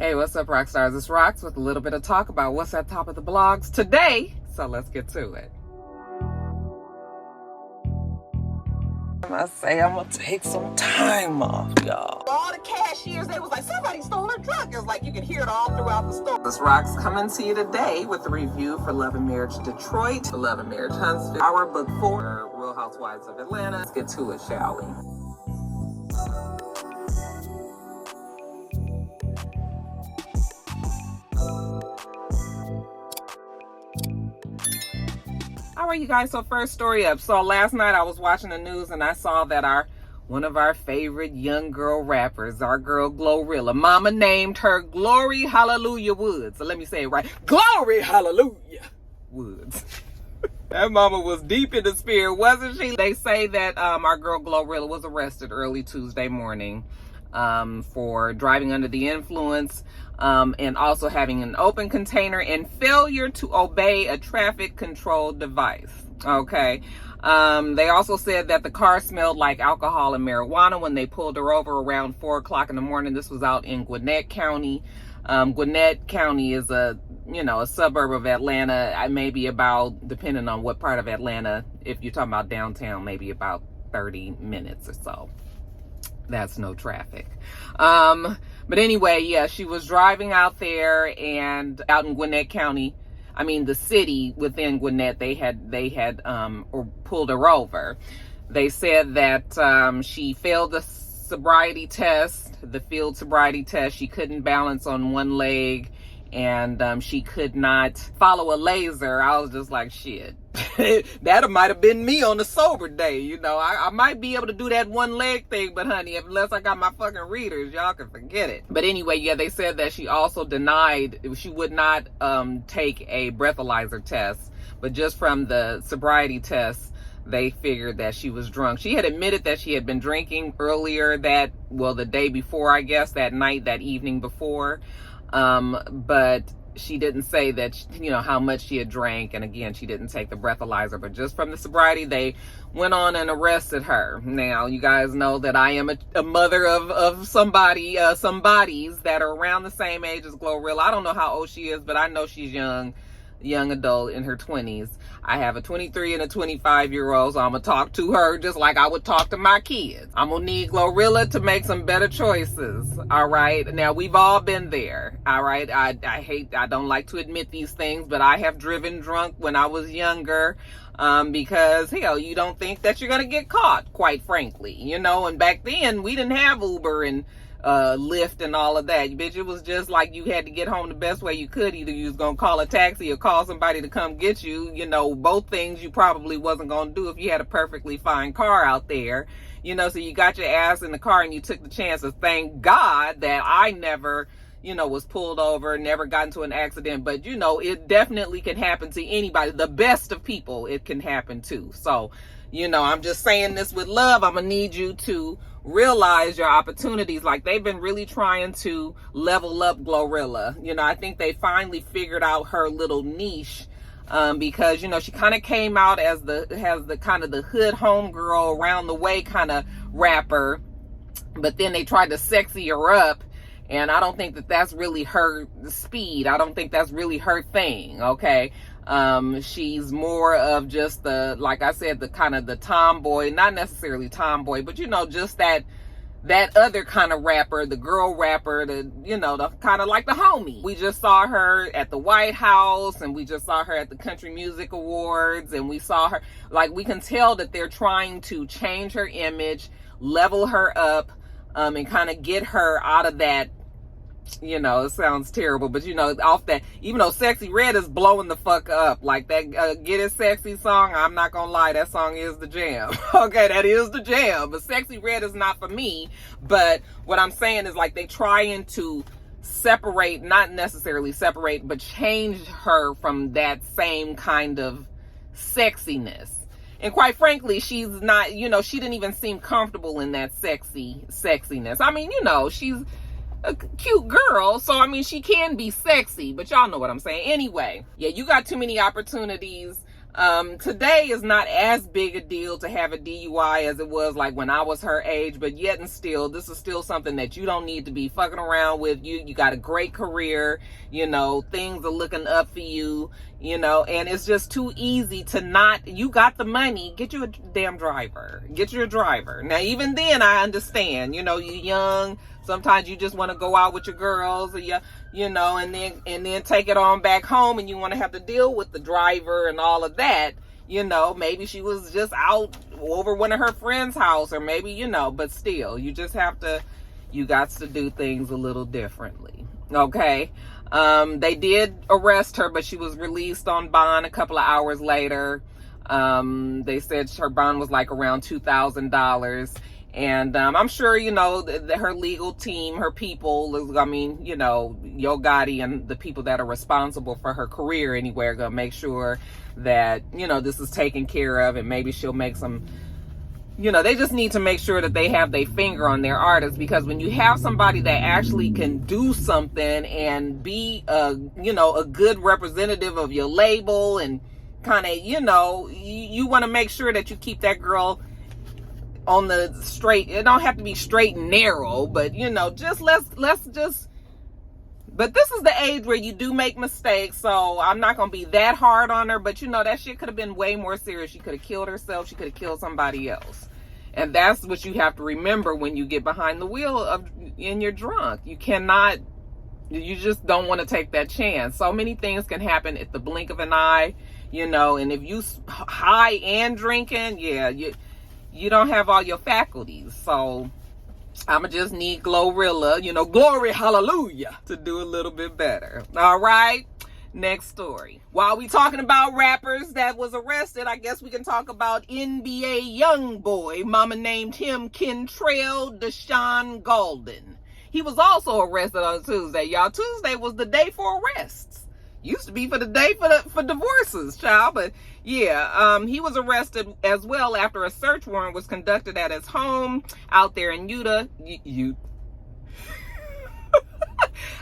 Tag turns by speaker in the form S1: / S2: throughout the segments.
S1: Hey, what's up, Roxstars? It's Rox with a little bit of talk about what's at top of the blogs today. So let's get to it. I say I'm gonna take some time off, y'all.
S2: All the cashiers, they was like, somebody stole her truck. It's like you can hear it all throughout the store.
S1: This Rox coming to you today with a review for Love and Marriage Detroit, Love and Marriage Huntsville, our book 4, Real Housewives of Atlanta. Let's get to it, shall we? All right, you guys, so first story up. So last night I was watching the news and I saw that one of our favorite young girl rappers, our girl Glorilla, mama named her Glory Hallelujah Woods. So let me say it right. Glory Hallelujah Woods. That mama was deep in the spirit, wasn't she? They say that our girl Glorilla was arrested early Tuesday morning for driving under the influence and also having an open container and failure to obey a traffic control device. Okay. They also said that the car smelled like alcohol and marijuana when they pulled her over around 4 o'clock in the morning. This was out in Gwinnett County. Gwinnett County is a suburb of Atlanta. Maybe about, depending on what part of Atlanta, if you're talking about downtown, maybe about 30 minutes or so. That's no traffic. But anyway, yeah, she was driving out there and out in Gwinnett County. I mean, the city within Gwinnett, they had pulled her over. They said that she failed the sobriety test, the field sobriety test. She couldn't balance on one leg and she could not follow a laser. I was just like, shit. That might have been me on a sober day. I might be able to do that one leg thing, but honey, unless I got my fucking readers, y'all can forget it. But anyway, yeah, they said that she also denied she would not take a breathalyzer test, but just from the sobriety test, they figured that she was drunk. She had admitted that she had been drinking earlier the day before, I guess, that night, that evening before. But she didn't say that, how much she had drank. And again, she didn't take the breathalyzer, but just from the sobriety, they went on and arrested her. Now, you guys know that I am a mother of somebodies that are around the same age as Glorilla. I don't know how old she is, but I know she's young adult in her 20s. I have a 23 and a 25-year-old, so I'm gonna talk to her just like I would talk to my kids. I'm gonna need Glorilla to make some better choices. All right. Now, we've all been there. All right. I don't like to admit these things, but I have driven drunk when I was younger. Because hell, you don't think that you're gonna get caught, quite frankly, and back then we didn't have Uber and Lyft and all of that. Bitch, it was just like you had to get home the best way you could. Either you was gonna call a taxi or call somebody to come get you. Both things you probably wasn't gonna do if you had a perfectly fine car out there. So you got your ass in the car and you took the chances. Thank God that I never, was pulled over, never got into an accident. But, it definitely can happen to anybody. The best of people, it can happen to. So, I'm just saying this with love. I'm going to need you to realize your opportunities. Like, they've been really trying to level up Glorilla. I think they finally figured out her little niche. Because, she kind of came out as the kind of the hood homegirl around the way kind of rapper. But then they tried to sexy her up. And I don't think that that's really her speed. I don't think that's really her thing, okay? She's more of just like I said, the kind of the tomboy, not necessarily tomboy, but just that other kind of rapper, the girl rapper, the kind of like the homie. We just saw her at the White House and we just saw her at the Country Music Awards, and we saw her, like, we can tell that they're trying to change her image, level her up, and kind of get her out of that, it sounds terrible, but off that, even though Sexy Red is blowing the fuck up, like that Get It Sexy song, I'm not gonna lie, that song is the jam. Okay, that is the jam, but Sexy Red is not for me. But what I'm saying is, like, they trying to separate, not necessarily separate, but change her from that same kind of sexiness. And quite frankly, she's not, she didn't even seem comfortable in that sexiness. I mean, she's a cute girl, so I mean, she can be sexy, but y'all know what I'm saying. Anyway, yeah, you got too many opportunities. Today is not as big a deal to have a DUI as it was like when I was her age, but yet and still, this is still something that you don't need to be fucking around with. You got a great career, you know, things are looking up for you, you know, and it's just too easy to not, you got the money, get you a damn driver, get you a driver. Now, even then I understand, you know, you're young, sometimes you just want to go out with your girls, or you know, and then take it on back home, and you want to have to deal with the driver and all of that. You know, maybe she was just out over one of her friends' house, or maybe, you know, but still, you just have to, you got to do things a little differently. Okay. They did arrest her, but she was released on bond a couple of hours later. They said her bond was like around $2,000. And I'm sure, you know, her legal team, her people, I mean, you know, Yo Gotti and the people that are responsible for her career anyway are going to make sure that, you know, this is taken care of, and maybe she'll make some, you know, they just need to make sure that they have their finger on their artists, because when you have somebody that actually can do something and be a, you know, a good representative of your label, and kind of, you know, you want to make sure that you keep that girl on the straight. It don't have to be straight and narrow, but, you know, just let's just, but this is the age where you do make mistakes, so I'm not gonna be that hard on her, but, you know, that shit could have been way more serious. She could have killed herself, she could have killed somebody else. And that's what you have to remember when you get behind the wheel of, and you're drunk. You just don't want to take that chance. So many things can happen at the blink of an eye, you know, and if you high and drinking, yeah, you don't have all your faculties. So I'ma just need Glorilla, you know, glory, hallelujah, to do a little bit better. All right, next story. While we talking about rappers that was arrested, I guess we can talk about NBA Youngboy. Mama named him Kentrell Deshaun Golden. He was also arrested on Tuesday, y'all. Tuesday was the day for arrests. Used to be for the day for divorces, child. But yeah, he was arrested as well after a search warrant was conducted at his home out there in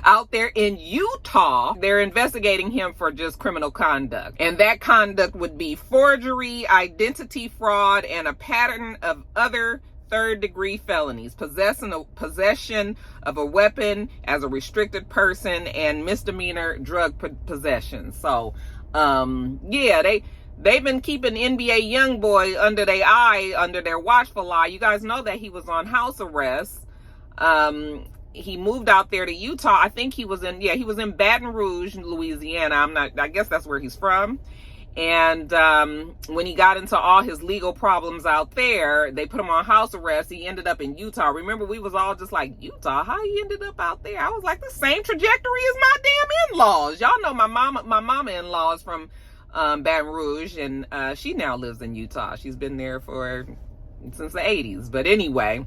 S1: out there in Utah. They're investigating him for just criminal conduct. And that conduct would be forgery, identity fraud, and a pattern of other third-degree felonies, possession of a weapon as a restricted person, and misdemeanor drug possession. So, yeah, they've been keeping NBA Youngboy under their eye, under their watchful eye. You guys know that he was on house arrest. He moved out there to Utah. I think he was in Baton Rouge, Louisiana. I guess that's where he's from. And when he got into all his legal problems out there, they put him on house arrest. He ended up in Utah. Remember, we was all just like, Utah, how he ended up out there? I was like, the same trajectory as my damn in-laws. Y'all know my mama-in-law is from Baton Rouge, and she now lives in Utah. She's been there since the 80s. But anyway,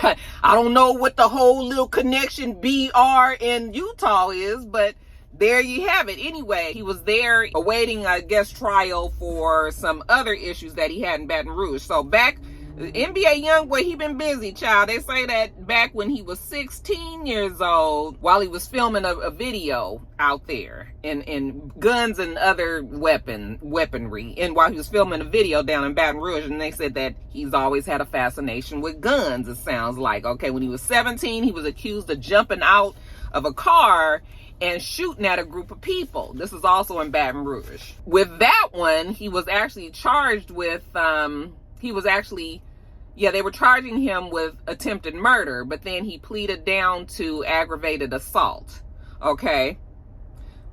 S1: I don't know what the whole little connection BR in Utah is, but there you have it. Anyway, he was there awaiting, I guess, trial for some other issues that he had in Baton Rouge. So back, NBA Youngboy, he been busy, child. They say that back when he was 16 years old, while he was filming a video out there in guns and other weaponry, and while he was filming a video down in Baton Rouge, and they said that he's always had a fascination with guns, it sounds like. Okay, when he was 17, he was accused of jumping out of a car and shooting at a group of people. This is also in Baton Rouge. With that one, he was actually charged with, they were charging him with attempted murder, but then he pleaded down to aggravated assault. Okay?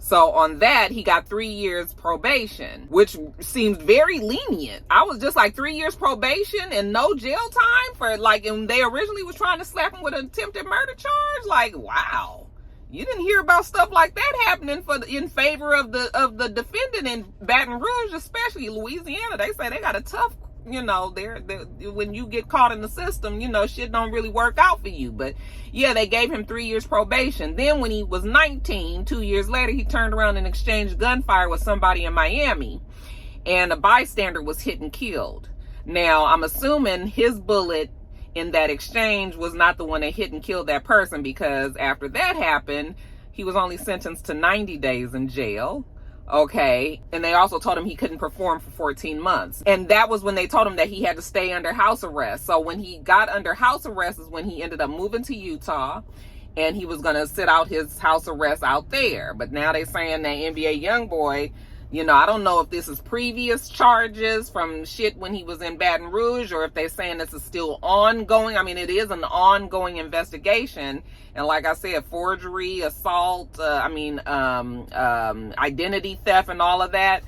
S1: So on that, he got 3 years probation, which seems very lenient. I was just like, 3 years probation and no jail time for, like, and they originally was trying to slap him with an attempted murder charge? Like, wow. You didn't hear about stuff like that happening in favor of the defendant in Baton Rouge, especially Louisiana. They say they got a tough, you know, when you get caught in the system, you know, shit don't really work out for you. But yeah, they gave him 3 years probation. Then when he was 19, 2 years later, he turned around and exchanged gunfire with somebody in Miami, and a bystander was hit and killed. Now, I'm assuming his bullet in that exchange was not the one that hit and killed that person, because after that happened, he was only sentenced to 90 days in jail. Okay. And they also told him he couldn't perform for 14 months. And that was when they told him that he had to stay under house arrest. So when he got under house arrest is when he ended up moving to Utah. And he was going to sit out his house arrest out there. But now they're saying that NBA Youngboy, you know, I don't know if this is previous charges from shit when he was in Baton Rouge, or if they're saying this is still ongoing. I mean, it is an ongoing investigation. And like I said, forgery, assault, identity theft and all of that.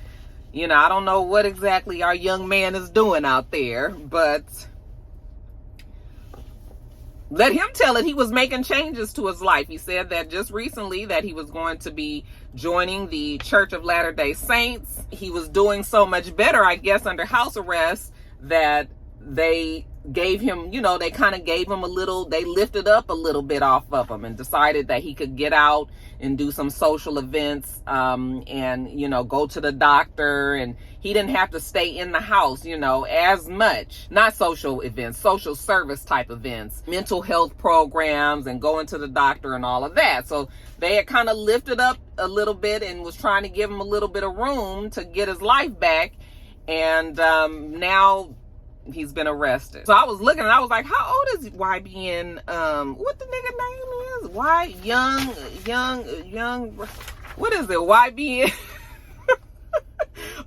S1: You know, I don't know what exactly our young man is doing out there, but let him tell it. He was making changes to his life. He said that just recently that he was going to be joining the Church of Latter-day Saints. He was doing so much better, I guess, under house arrest that they gave him, you know, they kind of gave him they lifted up a little bit off of him and decided that he could get out and do some social events, and, you know, go to the doctor, and he didn't have to stay in the house, you know, as much. Not social events, social service type events, mental health programs, and going to the doctor and all of that. So they had kind of lifted up a little bit and was trying to give him a little bit of room to get his life back. And now he's been arrested. So I was looking and I was like, how old is YBN? What the nigga name is? Young, what is it? YBN?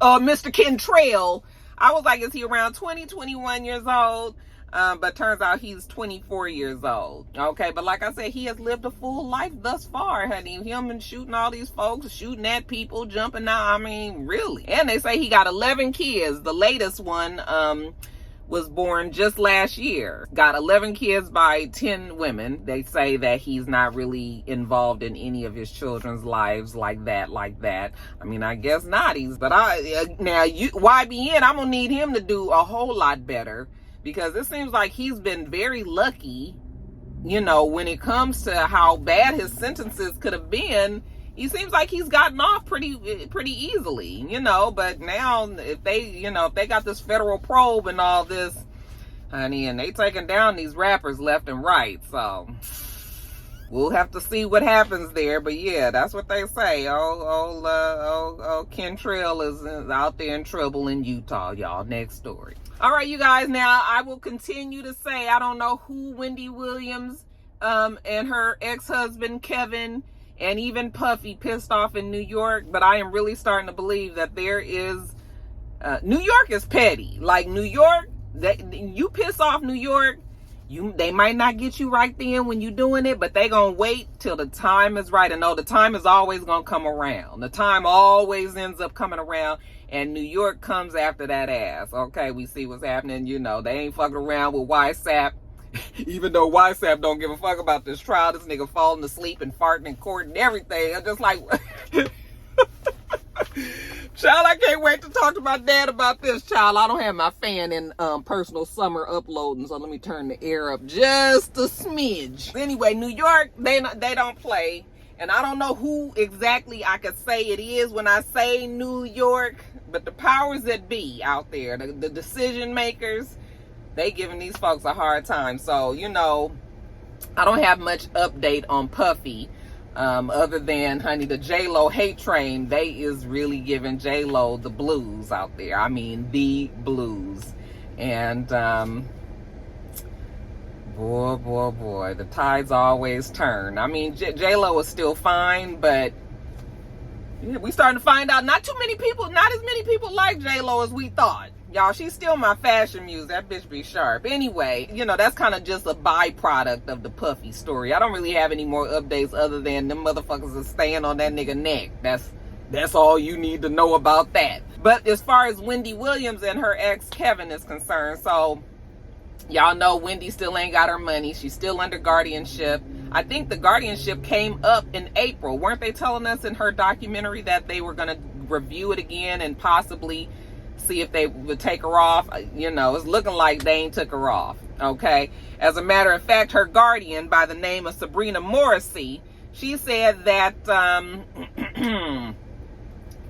S1: Mr. Kentrell. I was like, is he around 20, 21 years old? But turns out he's 24 years old. Okay, but like I said, he has lived a full life thus far, honey. Him and shooting all these folks, shooting at people, jumping out. I mean, really. And they say he got 11 kids. The latest one, was born just last year. Got 11 kids by 10 women. They say that he's not really involved in any of his children's lives like that. I mean, I guess not. But YBN, I'm gonna need him to do a whole lot better, because it seems like he's been very lucky, you know, when it comes to how bad his sentences could have been. He seems like he's gotten off pretty easily, you know. But now if they got this federal probe and all this, honey, and they taking down these rappers left and right, so we'll have to see what happens there. But yeah, that's what they say. Kentrell is out there in trouble in Utah, y'all. Next story. All right, you guys. Now I will continue to say I don't know who Wendy Williams and her ex-husband Kevin and even Puffy pissed off in New York, but I am really starting to believe that there is New York is petty. Like New York, you piss off New York, they might not get you right then when you're doing it, but they gonna wait till the time is right. And no, the time is always gonna come around. The time always ends up coming around, and New York comes after that ass. Okay, we see what's happening. You know, they ain't fucking around with YSAP. Even though YSAP don't give a fuck about this trial, this nigga falling asleep and farting in court and everything. I'm just like, child, I can't wait to talk to my dad about this, child. I don't have my fan in personal summer uploading, so let me turn the air up just a smidge. Anyway, New York, they don't play. And I don't know who exactly I could say it is when I say New York, but the powers that be out there, the decision makers, they giving these folks a hard time. So, you know, I don't have much update on Puffy, other than, honey, the J-Lo hate train, they is really giving J-Lo the blues out there. I mean, the blues. And, boy, the tides always turn. I mean, J-Lo is still fine, but yeah, we starting to find out not as many people like J-Lo as we thought. Y'all, she's still my fashion muse. That bitch be sharp. Anyway, you know, that's kind of just a byproduct of the Puffy story. I don't really have any more updates other than them motherfuckers are staying on that nigga neck. That's all you need to know about that. But as far as Wendy Williams and her ex Kevin is concerned, so y'all know Wendy still ain't got her money. She's still under guardianship. I think the guardianship came up in April. Weren't they telling us in her documentary that they were going to review it again and possibly see if they would take her off? You know, it's looking like they ain't took her off. Okay. As a matter of fact, her guardian by the name of Sabrina Morrissey, she said that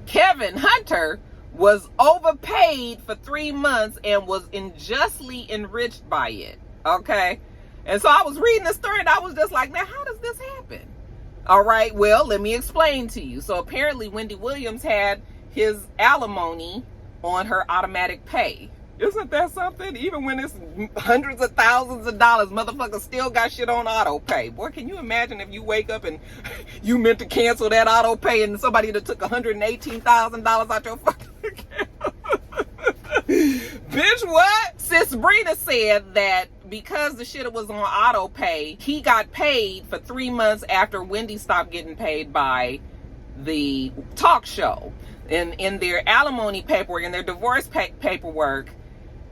S1: Kevin Hunter was overpaid for 3 months and was unjustly enriched by it. Okay. And so I was reading the story and I was just like, now how does this happen? All right, well, let me explain to you. So apparently Wendy Williams had his alimony on her automatic pay. Isn't that something? Even when it's hundreds of thousands of dollars, motherfuckers still got shit on auto pay. Boy, can you imagine if you wake up and you meant to cancel that auto pay and somebody that took $118,000 out your fucking account? Bitch, what? Sis Brina said that because the shit was on auto pay, he got paid for 3 months after Wendy stopped getting paid by the talk show. In their alimony paperwork, in their divorce paperwork,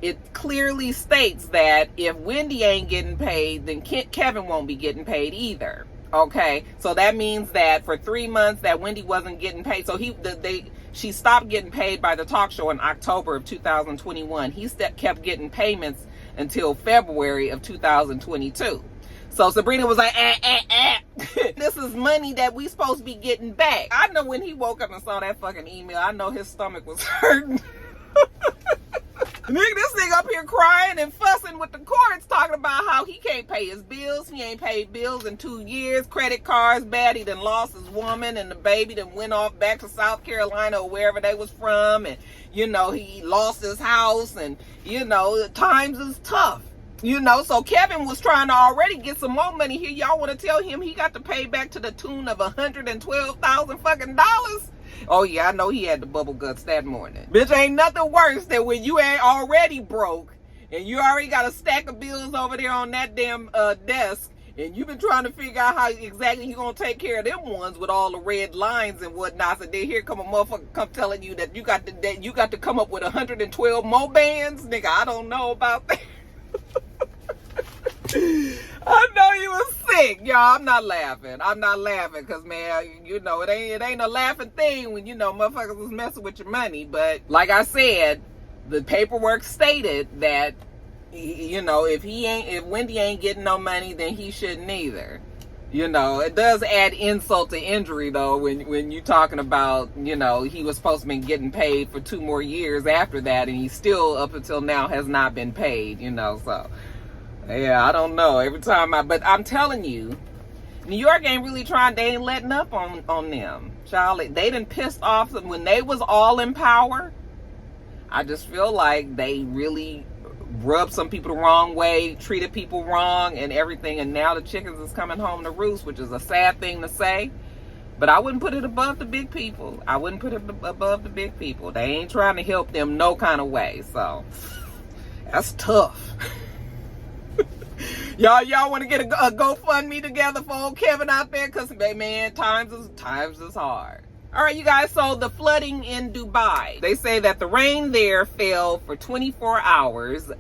S1: it clearly states that if Wendy ain't getting paid, then Kevin won't be getting paid either. Okay, so that means that for 3 months that Wendy wasn't getting paid. So she stopped getting paid by the talk show in October of 2021. He kept getting payments until February of 2022. So Sabrina was like, this is money that we supposed to be getting back. I know when he woke up and saw that fucking email, I know his stomach was hurting. Nigga, this nigga up here crying and fussing with the courts, talking about how he can't pay his bills. He ain't paid bills in 2 years. Credit cards bad. He done lost his woman, and the baby done went off back to South Carolina or wherever they was from. And, you know, he lost his house, and, you know, times is tough. You know, so Kevin was trying to already get some more money here. Y'all want to tell him he got to pay back to the tune of $112,000 fucking dollars? Oh yeah, I know he had the bubble guts that morning. Bitch, ain't nothing worse than when you ain't already broke and you already got a stack of bills over there on that damn desk, and you've been trying to figure out how exactly you gonna take care of them ones with all the red lines and whatnot. So then here come a motherfucker come telling you that you got to come up with 112 more bands. Nigga, I don't know about that. I know you was sick, y'all. I'm not laughing because, man, you know, it ain't a laughing thing when, you know, motherfuckers was messing with your money. But like I said, the paperwork stated that, you know, if Wendy ain't getting no money, then he shouldn't either. You know, it does add insult to injury, though, when you're talking about, you know, he was supposed to be getting paid for 2 more years after that, and he still, up until now, has not been paid, you know, so... Yeah, I don't know. But I'm telling you, New York ain't really trying, they ain't letting up on them. Charlie, they done pissed off them when they was all in power. I just feel like they really rubbed some people the wrong way, treated people wrong and everything, and now the chickens is coming home to roost, which is a sad thing to say. But I wouldn't put it above the big people. They ain't trying to help them no kind of way. So, that's tough. Y'all want to get a GoFundMe together for old Kevin out there? Because, man, times is hard. All right, you guys, so the flooding in Dubai. They say that the rain there fell for 24 hours.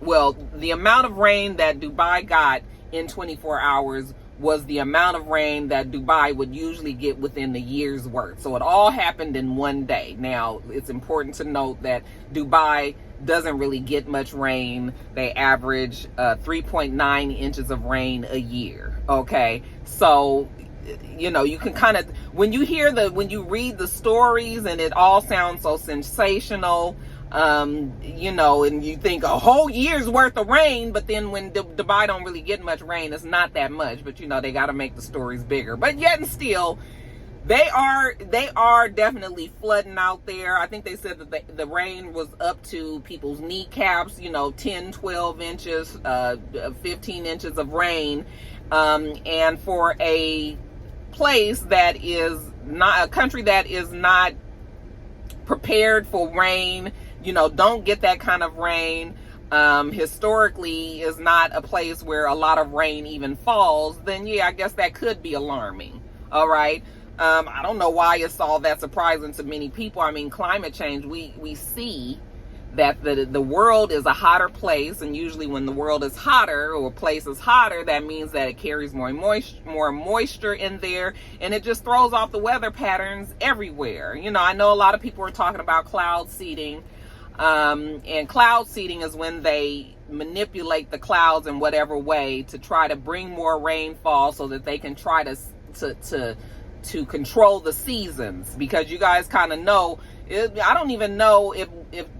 S1: Well, the amount of rain that Dubai got in 24 hours was the amount of rain that Dubai would usually get within the year's worth. So it all happened in one day. Now, it's important to note that Dubai doesn't really get much rain. They average 3.9 inches of rain a year. Okay, so you know, you can kind of, when you read the stories and it all sounds so sensational, you know, and you think a whole year's worth of rain, but then when Dubai don't really get much rain, it's not that much. But you know, they got to make the stories bigger. But yet and still, they are definitely flooding out there. I think they said that the rain was up to people's kneecaps, you know, 10, 12 inches, 15 inches of rain. And for a place that is not, a country that is not prepared for rain, you know, don't get that kind of rain, historically is not a place where a lot of rain even falls, then yeah, I guess that could be alarming. All right. I don't know why it's all that surprising to many people. I mean, climate change, we see that the world is a hotter place, and usually when the world is hotter or a place is hotter, that means that it carries more moisture in there, and it just throws off the weather patterns everywhere. You know, I know a lot of people are talking about cloud seeding, and cloud seeding is when they manipulate the clouds in whatever way to try to bring more rainfall so that they can try to to control the seasons, because you guys kind of know, I don't even know if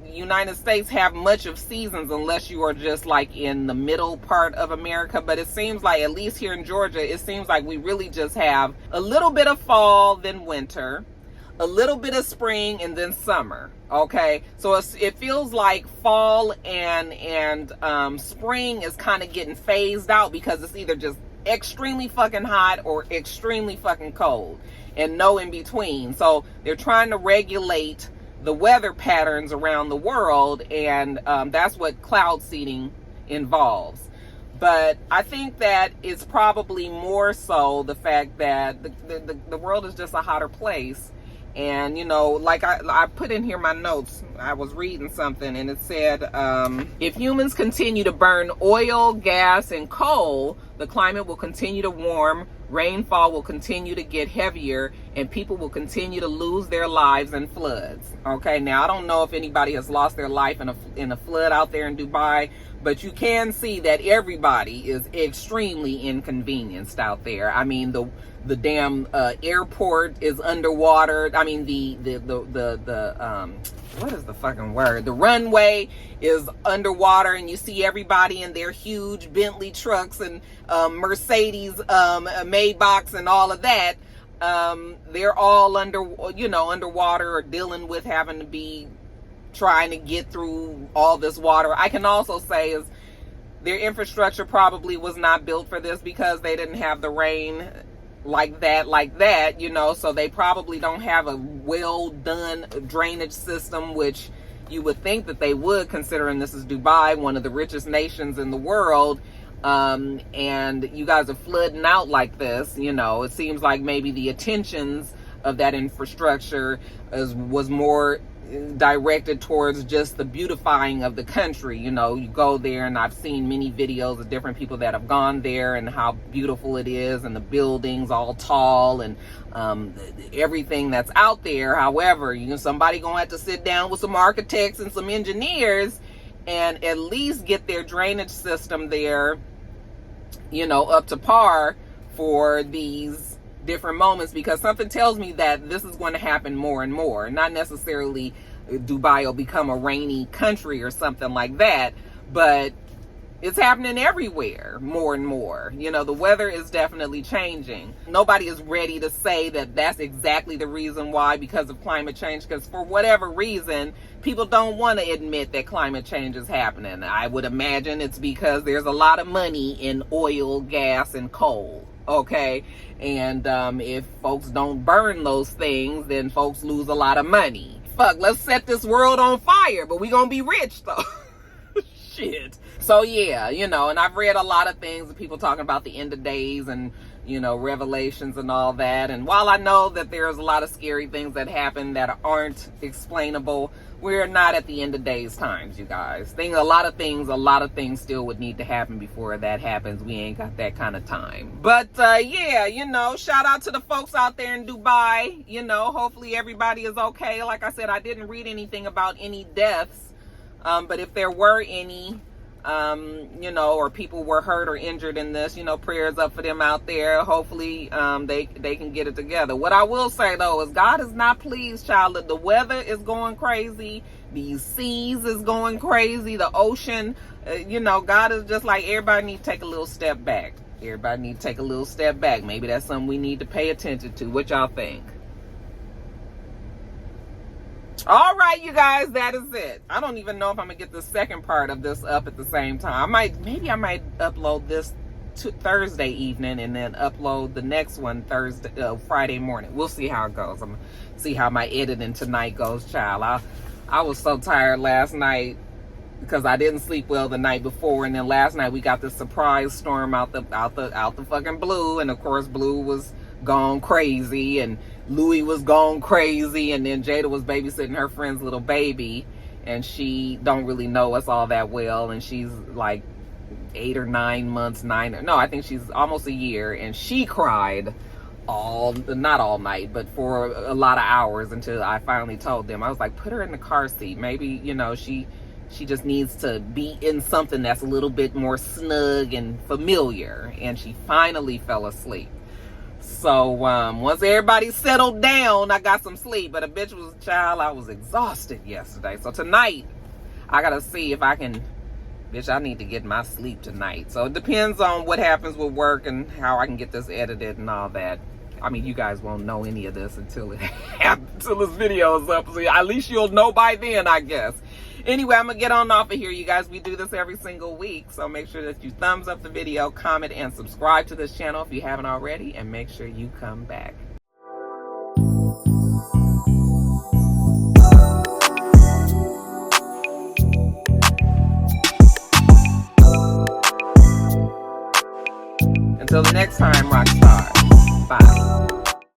S1: United States have much of seasons unless you are just like in the middle part of America. But it seems like, at least here in Georgia, it seems like we really just have a little bit of fall, then winter, a little bit of spring, and then summer. Okay, so it feels like fall and spring is kind of getting phased out, because it's either just extremely fucking hot or extremely fucking cold, and no in between. So they're trying to regulate the weather patterns around the world, and that's what cloud seeding involves. But I think that it's probably more so the fact that the world is just a hotter place. And, you know, like I put in here my notes, I was reading something, and it said, if humans continue to burn oil, gas, and coal, the climate will continue to warm, rainfall will continue to get heavier, and people will continue to lose their lives in floods. Okay, now I don't know if anybody has lost their life in a flood out there in Dubai, but you can see that everybody is extremely inconvenienced out there. I mean, the damn airport is underwater. I mean, the what is the fucking word? The runway is underwater, and you see everybody in their huge Bentley trucks and Mercedes Maybachs and all of that. They're all underwater, or dealing with having to be trying to get through all this water. I can also say is their infrastructure probably was not built for this, because they didn't have the rain like that, you know, so they probably don't have a well done drainage system, which you would think that they would, considering this is Dubai, one of the richest nations in the world. And you guys are flooding out like this, you know. It seems like maybe the attentions of that infrastructure was more directed towards just the beautifying of the country. You know, you go there, and I've seen many videos of different people that have gone there and how beautiful it is, and the buildings all tall, and everything that's out there. However, you know, somebody gonna have to sit down with some architects and some engineers and at least get their drainage system there, you know, up to par for these different moments, because something tells me that this is going to happen more and more. Not necessarily Dubai will become a rainy country or something like that, but it's happening everywhere more and more. You know, the weather is definitely changing. Nobody is ready to say that that's exactly the reason why, because of climate change, because for whatever reason, people don't want to admit that climate change is happening. I would imagine it's because there's a lot of money in oil, gas, and coal. Okay, and if folks don't burn those things, then folks lose a lot of money. Fuck, let's set this world on fire, but we gonna be rich though. Shit. So yeah, you know, and I've read a lot of things of people talking about the end of days and, you know, revelations and all that. And while I know that there's a lot of scary things that happen that aren't explainable, we're not at the end of days times, you guys. A lot of things still would need to happen before that happens. We ain't got that kind of time. But yeah, you know, shout out to the folks out there in Dubai. You know, hopefully everybody is okay. Like I said, I didn't read anything about any deaths. But if there were any, you know, or people were hurt or injured in this, you know, prayers up for them out there. Hopefully they can get it together. What I will say though is God is not pleased, child. The weather is going crazy, these seas is going crazy, the ocean, you know, God is just like, everybody need to take a little step back. Maybe that's something we need to pay attention to. What y'all think? All right, you guys, that is it. I don't even know if I'm gonna get the second part of this up at the same time. Maybe I might upload this Thursday evening and then upload the next one Friday morning. We'll see how it goes. I'm gonna see how my editing tonight goes, child. I was so tired last night because I didn't sleep well the night before, and then last night we got this surprise storm out the fucking blue, and of course Blue was gone crazy, and Louie was gone crazy, and then Jada was babysitting her friend's little baby, and she don't really know us all that well, and she's like 8 or 9 months, I think she's almost a year, and she cried not all night, but for a lot of hours, until I finally told them. I was like, put her in the car seat. Maybe, you know, she just needs to be in something that's a little bit more snug and familiar, and she finally fell asleep. So once everybody settled down, I got some sleep. But a bitch was a child. I was exhausted yesterday. So tonight, I gotta see if I can. Bitch, I need to get my sleep tonight. So it depends on what happens with work and how I can get this edited and all that. I mean, you guys won't know any of this until this video is up. So at least you'll know by then, I guess. Anyway, I'm going to get on off of here, you guys. We do this every single week. So make sure that you thumbs up the video, comment, and subscribe to this channel if you haven't already. And make sure you come back. Until the next time, Roxstars. Bye.